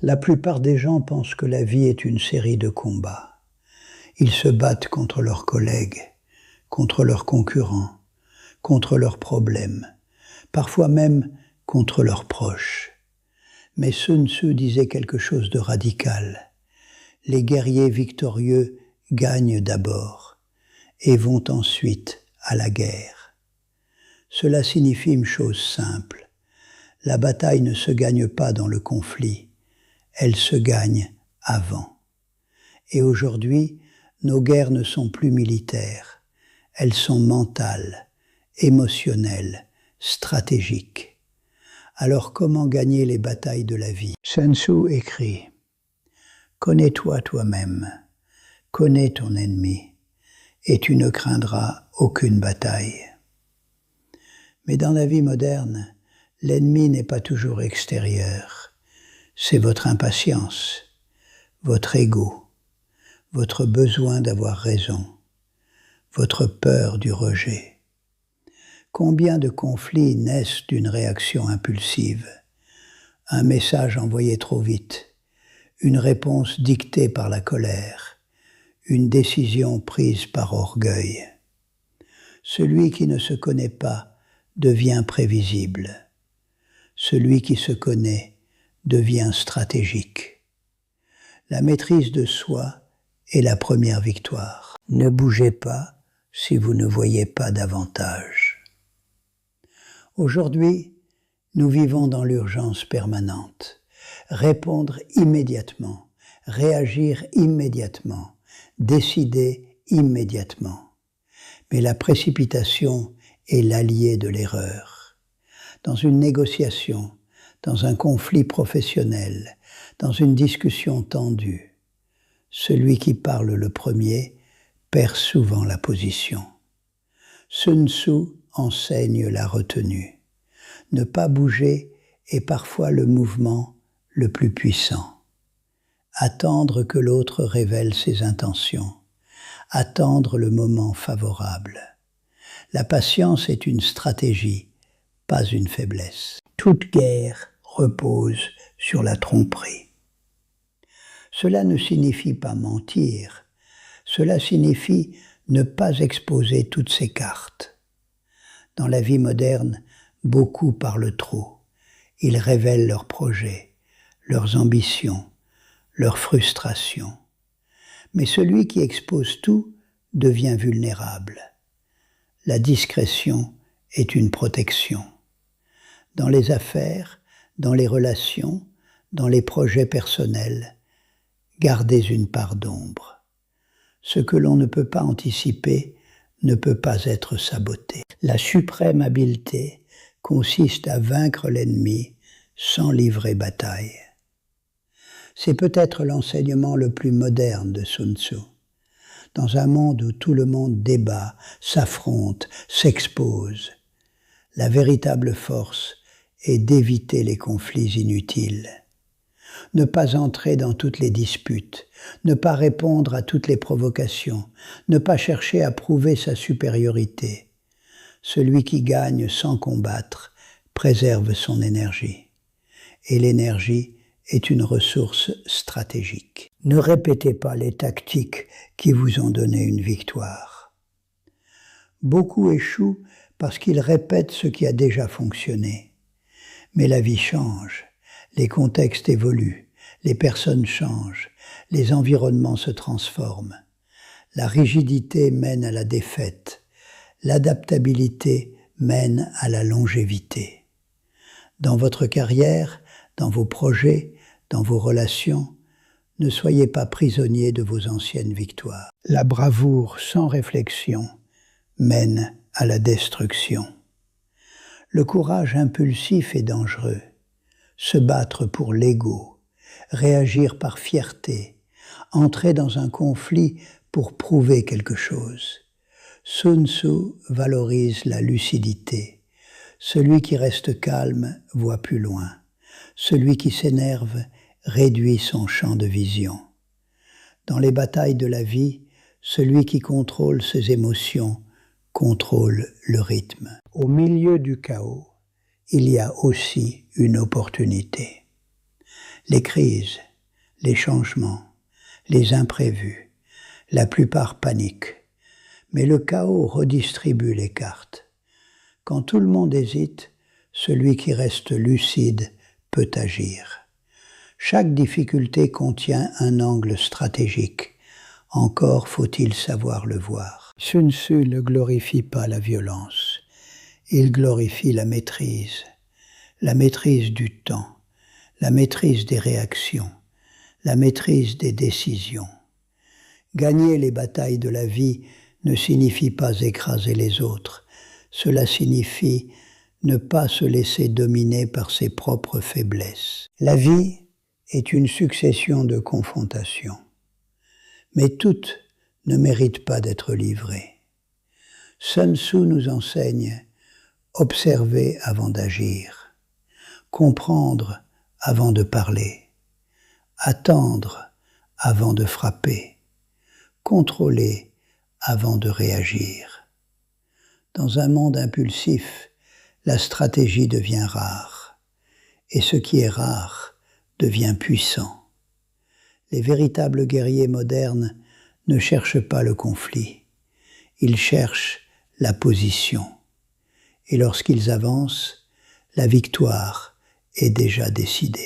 La plupart des gens pensent que la vie est une série de combats. Ils se battent contre leurs collègues, contre leurs concurrents, contre leurs problèmes, parfois même contre leurs proches. Mais Sun Tzu disait quelque chose de radical. Les guerriers victorieux gagnent d'abord et vont ensuite à la guerre. Cela signifie une chose simple. La bataille ne se gagne pas dans le conflit, elle se gagne avant. Et aujourd'hui, nos guerres ne sont plus militaires, elles sont mentales, émotionnelles, stratégiques. Alors comment gagner les batailles de la vie? Sun Tzu écrit « Connais-toi toi-même, connais ton ennemi, et tu ne craindras aucune bataille. » Mais dans la vie moderne, l'ennemi n'est pas toujours extérieur. C'est votre impatience, votre ego, votre besoin d'avoir raison, votre peur du rejet. Combien de conflits naissent d'une réaction impulsive? Un message envoyé trop vite, une réponse dictée par la colère, une décision prise par orgueil. Celui qui ne se connaît pas devient prévisible. Celui qui se connaît devient stratégique. La maîtrise de soi est la première victoire. Ne bougez pas si vous ne voyez pas davantage. Aujourd'hui, nous vivons dans l'urgence permanente. Répondre immédiatement, réagir immédiatement, décider immédiatement. Mais la précipitation est l'allié de l'erreur. Dans une négociation, dans un conflit professionnel, dans une discussion tendue, celui qui parle le premier perd souvent la position. Sun Tzu enseigne la retenue. Ne pas bouger est parfois le mouvement le plus puissant. Attendre que l'autre révèle ses intentions. Attendre le moment favorable. La patience est une stratégie, pas une faiblesse. Toute guerre repose sur la tromperie. Cela ne signifie pas mentir, cela signifie ne pas exposer toutes ses cartes. Dans la vie moderne, beaucoup parlent trop. Ils révèlent leurs projets, leurs ambitions, leurs frustrations. Mais celui qui expose tout devient vulnérable. La discrétion est une protection. Dans les affaires, dans les relations, dans les projets personnels, gardez une part d'ombre. Ce que l'on ne peut pas anticiper ne peut pas être saboté. La suprême habileté consiste à vaincre l'ennemi sans livrer bataille. C'est peut-être l'enseignement le plus moderne de Sun Tzu. Dans un monde où tout le monde débat, s'affronte, s'expose, la véritable force est d'éviter les conflits inutiles. Ne pas entrer dans toutes les disputes, ne pas répondre à toutes les provocations, ne pas chercher à prouver sa supériorité. Celui qui gagne sans combattre préserve son énergie. Et l'énergie est une ressource stratégique. Ne répétez pas les tactiques qui vous ont donné une victoire. Beaucoup échouent parce qu'ils répètent ce qui a déjà fonctionné. Mais la vie change, les contextes évoluent, les personnes changent, les environnements se transforment. La rigidité mène à la défaite, l'adaptabilité mène à la longévité. Dans votre carrière, dans vos projets, dans vos relations, ne soyez pas prisonniers de vos anciennes victoires. La bravoure sans réflexion mène à la destruction. Le courage impulsif est dangereux. Se battre pour l'ego, réagir par fierté, entrer dans un conflit pour prouver quelque chose. Sun Tzu valorise la lucidité. Celui qui reste calme voit plus loin. Celui qui s'énerve réduit son champ de vision. Dans les batailles de la vie, celui qui contrôle ses émotions contrôle le rythme. Au milieu du chaos, il y a aussi une opportunité. les crises, les changements, les imprévus, la plupart paniquent, mais le chaos redistribue les cartes. Quand tout le monde hésite, celui qui reste lucide peut agir. Chaque difficulté contient un angle stratégique. Encore faut-il savoir le voir. Sun Tzu ne glorifie pas la violence. Il glorifie la maîtrise du temps, la maîtrise des réactions, la maîtrise des décisions. Gagner les batailles de la vie ne signifie pas écraser les autres. Cela signifie ne pas se laisser dominer par ses propres faiblesses. La vie est une succession de confrontations, mais toutes ne méritent pas d'être livrées. Sun Tzu nous enseigne « observer avant d'agir », comprendre avant de parler, attendre avant de frapper, contrôler avant de réagir. Dans un monde impulsif, la stratégie devient rare, et ce qui est rare devient puissant. Les véritables guerriers modernes ne cherchent pas le conflit, ils cherchent la position. Et lorsqu'ils avancent, la victoire est déjà décidée.